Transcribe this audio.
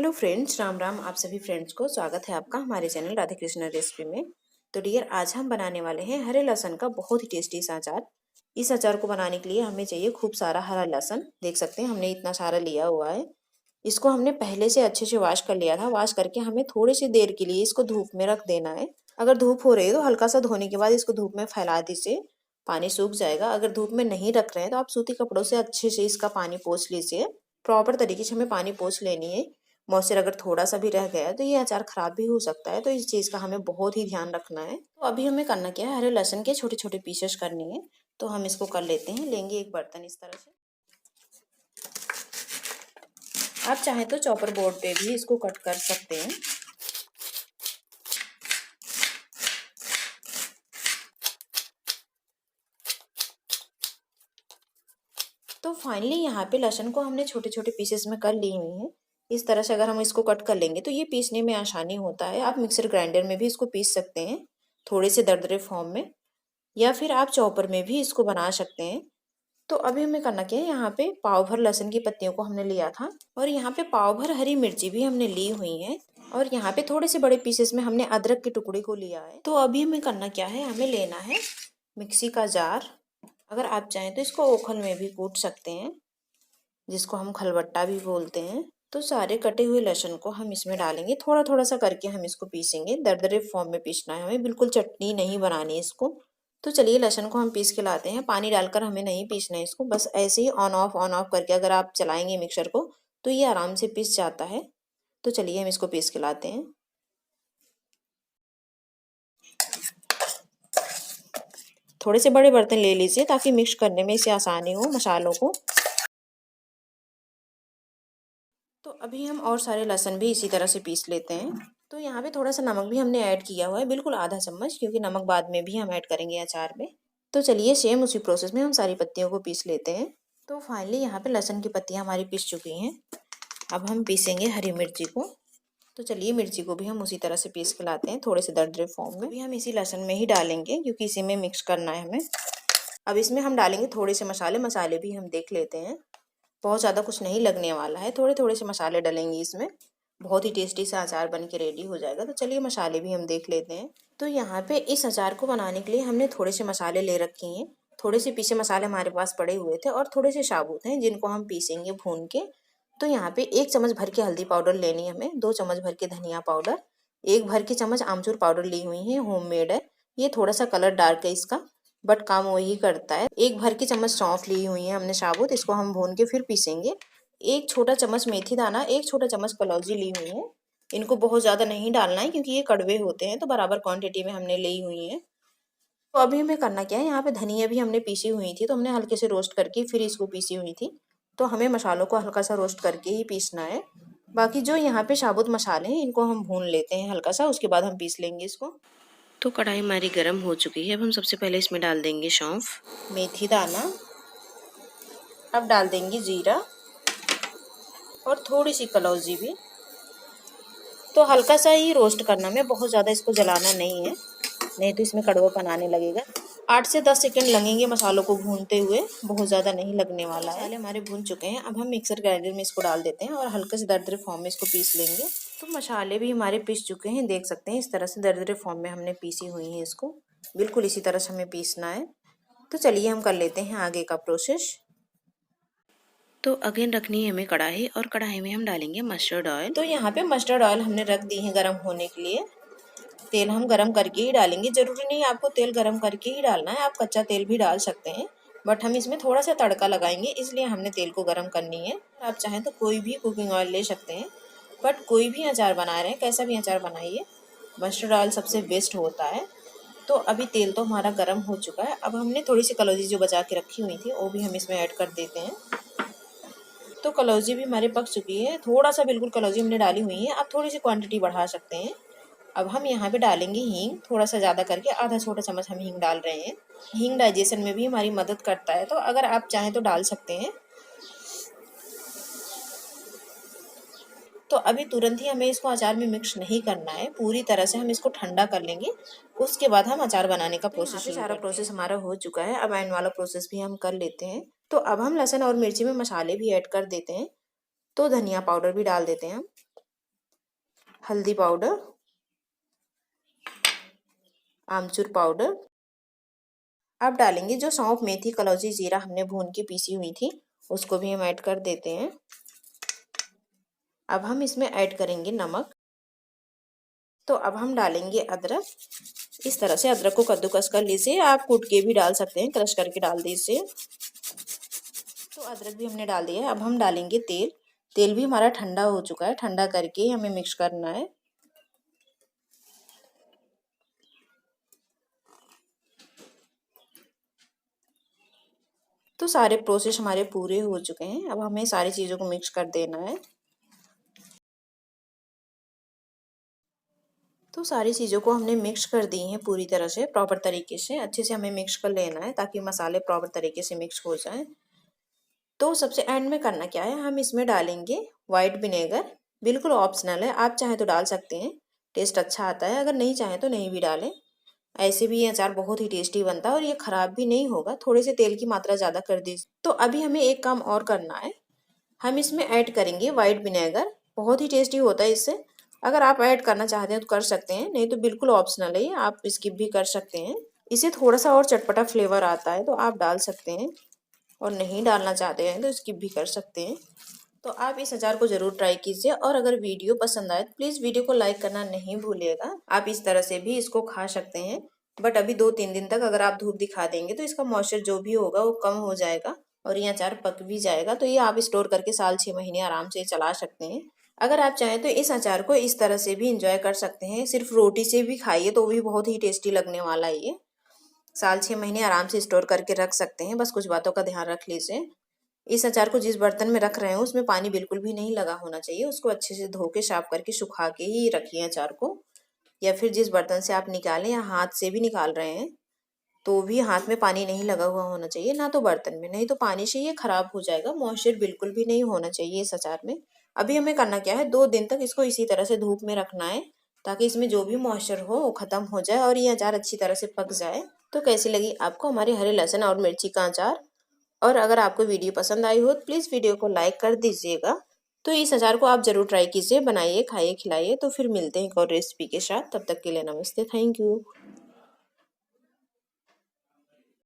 Hello friends, Ram Ram. आप सभी friends को स्वागत है आपका हमारे चैनल राधे कृष्ण रेसिपी में। तो डियर, आज हम बनाने वाले हैं हरे लहसुन का बहुत ही टेस्टी सा अचार। इस अचार को बनाने के लिए हमें चाहिए खूब सारा हरा लहसुन। देख सकते हैं हमने इतना सारा लिया हुआ है। इसको हमने पहले से अच्छे से वॉश कर लिया था। वॉश करके हमें थोड़ी सी देर के लिए इसको धूप में रख देना है। अगर धूप हो रही है तो हल्का सा धोने के बाद इसको धूप में फैला दीजिए, पानी सूख जाएगा। अगर धूप में नहीं रख रहे हैं तो आप सूती कपड़ों से अच्छे से इसका पानी पोंछ लीजिए। प्रॉपर तरीके से हमें पानी पोंछ लेनी है। मॉइस्चर अगर थोड़ा सा भी रह गया तो ये अचार खराब भी हो सकता है, तो इस चीज़ का हमें बहुत ही ध्यान रखना है। तो अभी हमें करना क्या है, हरे लहसुन के छोटे छोटे पीसेस करनी है। तो हम इसको कर लेते हैं। लेंगे एक बर्तन इस तरह से। आप चाहें तो चॉपर बोर्ड पे भी इसको कट कर सकते हैं। तो फाइनली यहाँ पे लहसुन को हमने छोटे छोटे पीसेस में कर ली हुई है। इस तरह से अगर हम इसको कट कर लेंगे तो ये पीसने में आसानी होता है। आप मिक्सर ग्राइंडर में भी इसको पीस सकते हैं थोड़े से दरदरे फॉर्म में, या फिर आप चॉपर में भी इसको बना सकते हैं। तो अभी हमें करना क्या है, यहाँ पे पाव भर लहसुन की पत्तियों को हमने लिया था और यहाँ पे पाव भर हरी मिर्ची भी हमने ली हुई है, और यहाँ पे थोड़े से बड़े पीसेस में हमने अदरक के टुकड़े को लिया है। तो अभी हमें करना क्या है, हमें लेना है मिक्सी का जार। अगर आप चाहें तो इसको ओखल में भी कूट सकते हैं, जिसको हम खलबट्टा भी बोलते हैं। तो सारे कटे हुए लहसुन को हम इसमें डालेंगे, थोड़ा थोड़ा सा करके हम इसको पीसेंगे। दरदरे फॉर्म में पीसना है हमें, बिल्कुल चटनी नहीं बनानी है इसको। तो चलिए लहसुन को हम पीस के लाते हैं। पानी डालकर हमें नहीं पीसना है इसको, बस ऐसे ही ऑन ऑफ करके अगर आप चलाएंगे मिक्सर को तो ये आराम से पीस जाता है। तो चलिए हम इसको पीस के लाते हैं। थोड़े से बड़े बर्तन ले लीजिए ताकि मिक्स करने में इसे आसानी हो मसालों को। तो अभी हम और सारे लहसुन भी इसी तरह से पीस लेते हैं। तो यहाँ पे थोड़ा सा नमक भी हमने ऐड किया हुआ है, बिल्कुल आधा चम्मच, क्योंकि नमक बाद में भी हम ऐड करेंगे अचार में। तो चलिए सेम उसी प्रोसेस में हम सारी पत्तियों को पीस लेते हैं। तो फाइनली यहाँ पे लहसुन की पत्तियाँ हमारी पीस चुकी हैं। अब हम पीसेंगे हरी मिर्ची को। तो चलिए मिर्ची को भी हम उसी तरह से पीस के लाते हैं, थोड़े से दरदरे फॉर्म में। अभी हम इसी लहसुन में ही डालेंगे क्योंकि इसी में मिक्स करना है हमें। अब इसमें हम डालेंगे थोड़े से मसाले भी हम देख लेते हैं। बहुत ज़्यादा कुछ नहीं लगने वाला है, थोड़े थोड़े से मसाले डलेंगे इसमें। बहुत ही टेस्टी सा अचार बन के रेडी हो जाएगा। तो चलिए मसाले भी हम देख लेते हैं। तो यहाँ पे इस अचार को बनाने के लिए हमने थोड़े से मसाले ले रखे हैं। थोड़े से पीसे मसाले हमारे पास पड़े हुए थे और थोड़े से साबुत हैं जिनको हम पीसेंगे भून के। तो यहाँ पे 1 चम्मच भर के हल्दी पाउडर लेनी है हमें, 2 चम्मच भर के धनिया पाउडर, 1 भर के चम्मच आमचूर पाउडर ली हुई है, होममेड है। ये थोड़ा सा कलर डार्क है इसका, बट काम वही करता है। 1 भर की चम्मच सौंफ ली हुई है हमने साबुत, इसको हम भून के फिर पीसेंगे। 1 छोटा चम्मच मेथी दाना, 1 छोटा चम्मच कलौंजी ली हुई है। इनको बहुत ज़्यादा नहीं डालना है क्योंकि ये कड़वे होते हैं, तो बराबर क्वांटिटी में हमने ली हुई है। तो अभी हमें करना क्या है, यहाँ पे धनिया भी हमने पीसी हुई थी, तो हमने हल्के से रोस्ट करके फिर इसको पीसी हुई थी। तो हमें मसालों को हल्का सा रोस्ट करके ही पीसना है। बाकी जो यहाँ पे साबुत मसाले हैं इनको हम भून लेते हैं हल्का सा, उसके बाद हम पीस लेंगे इसको। तो कढ़ाई हमारी गर्म हो चुकी है। अब हम सबसे पहले इसमें डाल देंगे सौंफ, मेथी दाना, अब डाल देंगे जीरा और थोड़ी सी कलौंजी भी। तो हल्का सा ही रोस्ट करना है, बहुत ज़्यादा इसको जलाना नहीं है, नहीं तो इसमें कड़वापन आने लगेगा। 8 से 10 सेकंड लगेंगे मसालों को भूनते हुए, बहुत ज़्यादा नहीं लगने वाला है। मसाले हमारे भून चुके हैं। अब हम मिक्सर ग्राइंडर में इसको डाल देते हैं और हल्के से दरदरे फॉर्म में इसको पीस लेंगे। तो मसाले भी हमारे पीस चुके हैं, देख सकते हैं इस तरह से दरदरे फॉर्म में हमने पीसी हुई है इसको। बिल्कुल इसी तरह से हमें पीसना है। तो चलिए हम कर लेते हैं आगे का प्रोसेस। तो अगेन रखनी है हमें कढ़ाई, और कढ़ाई में हम डालेंगे मस्टर्ड ऑयल। तो यहाँ पे मस्टर्ड ऑयल हमने रख दी है गर्म होने के लिए। तेल हम गरम करके ही डालेंगे, जरूरी नहीं आपको तेल गरम करके ही डालना है, आप कच्चा तेल भी डाल सकते हैं, बट हम इसमें थोड़ा सा तड़का लगाएंगे इसलिए हमने तेल को गरम करनी है। आप चाहें तो कोई भी कुकिंग ऑयल ले सकते हैं, बट कोई भी अचार बना रहे हैं, कैसा भी अचार बनाइए, मस्टर्ड ऑयल सबसे बेस्ट होता है। तो अभी तेल तो हमारा गर्म हो चुका है। अब हमने थोड़ी सी कलौंजी जो बचा के रखी हुई थी वो भी हम इसमें ऐड कर देते हैं। तो कलौंजी भी हमारे पक चुकी है, थोड़ा सा बिल्कुल कलौंजी हमने डाली हुई है, आप थोड़ी सी क्वांटिटी बढ़ा सकते हैं। अब हम यहाँ पे डालेंगे हींग, थोड़ा सा ज़्यादा करके आधा छोटा चम्मच हम हींग डाल रहे हैं। हींग डाइजेशन में भी हमारी मदद करता है, तो अगर आप चाहें तो डाल सकते हैं। तो अभी तुरंत ही हमें इसको अचार में मिक्स नहीं करना है, पूरी तरह से हम इसको ठंडा कर लेंगे, उसके बाद हम अचार बनाने का प्रोसेस। सारा प्रोसेस हमारा हो चुका है, अब एंड वाला प्रोसेस भी हम कर लेते हैं। तो अब हम लहसुन और मिर्ची में मसाले भी ऐड कर देते हैं। तो धनिया पाउडर भी डाल देते हैं हम, हल्दी पाउडर, आमचूर पाउडर। अब डालेंगे जो सौंफ, मेथी, कलौंजी, जीरा हमने भून के पीसी हुई थी, उसको भी हम ऐड कर देते हैं। अब हम इसमें ऐड करेंगे नमक। तो अब हम डालेंगे अदरक। इस तरह से अदरक को कद्दूकस कर लीजिए, आप कूट के भी डाल सकते हैं, क्रश करके डाल दीजिए। तो अदरक भी हमने डाल दिया है। अब हम डालेंगे तेल। तेल भी हमारा ठंडा हो चुका है, ठंडा करके हमें मिक्स करना है। तो सारे प्रोसेस हमारे पूरे हो चुके हैं। अब हमें सारी चीज़ों को मिक्स कर देना है। तो सारी चीज़ों को हमने मिक्स कर दी हैं पूरी तरह से, प्रॉपर तरीके से अच्छे से हमें मिक्स कर लेना है ताकि मसाले प्रॉपर तरीके से मिक्स हो जाएं। तो सबसे एंड में करना क्या है, हम इसमें डालेंगे वाइट विनेगर। बिल्कुल ऑप्शनल है, आप चाहें तो डाल सकते हैं, टेस्ट अच्छा आता है। अगर नहीं चाहें तो नहीं भी डालें। ऐसे भी ये अचार बहुत ही टेस्टी बनता है और ये ख़राब भी नहीं होगा। थोड़े से तेल की मात्रा ज़्यादा कर दीजिए। तो अभी हमें एक काम और करना है, हम इसमें ऐड करेंगे वाइट विनेगर। बहुत ही टेस्टी होता है इससे। अगर आप ऐड करना चाहते हैं तो कर सकते हैं, नहीं तो बिल्कुल ऑप्शनल है, आप स्किप भी कर सकते हैं। इससे थोड़ा सा और चटपटा फ्लेवर आता है तो आप डाल सकते हैं, और नहीं डालना चाहते हैं तो स्किप भी कर सकते हैं। तो आप इस अचार को ज़रूर ट्राई कीजिए, और अगर वीडियो पसंद आए तो प्लीज़ वीडियो को लाइक करना नहीं भूलिएगा। आप इस तरह से भी इसको खा सकते हैं, बट अभी 2-3 दिन तक अगर आप धूप दिखा देंगे तो इसका मॉइस्चर जो भी होगा वो कम हो जाएगा और ये अचार पक भी जाएगा। तो ये आप स्टोर करके साल 6 महीने आराम से चला सकते हैं। अगर आप चाहें तो इस अचार को इस तरह से भी इंजॉय कर सकते हैं, सिर्फ रोटी से भी खाइए तो भी बहुत ही टेस्टी लगने वाला है ये। साल 6 महीने आराम से स्टोर करके रख सकते हैं, बस कुछ बातों का ध्यान रख लीजिए। इस अचार को जिस बर्तन में रख रहे हैं उसमें पानी बिल्कुल भी नहीं लगा होना चाहिए। उसको अच्छे से धो के, साफ करके, सुखा के ही रखिए अचार को। या फिर जिस बर्तन से आप निकालें या हाथ से भी निकाल रहे हैं तो भी हाथ में पानी नहीं लगा हुआ होना चाहिए, ना तो बर्तन में, नहीं तो पानी से ये खराब हो जाएगा। मॉइस्चर बिल्कुल भी नहीं होना चाहिए इस अचार में। अभी हमें करना क्या है, 2 दिन तक इसको इसी तरह से धूप में रखना है ताकि इसमें जो भी मॉइस्चर हो वो खत्म हो जाए और ये अचार अच्छी तरह से पक जाए। तो कैसी लगी आपको हमारे हरे लहसुन और मिर्ची का अचार? और अगर आपको वीडियो पसंद आई हो तो प्लीज़ वीडियो को लाइक कर दीजिएगा। तो इस अचार को आप ज़रूर ट्राई कीजिए, बनाइए, खाइए, खिलाइए। तो फिर मिलते हैं एक और रेसिपी के साथ, तब तक के लिए नमस्ते, थैंक यू।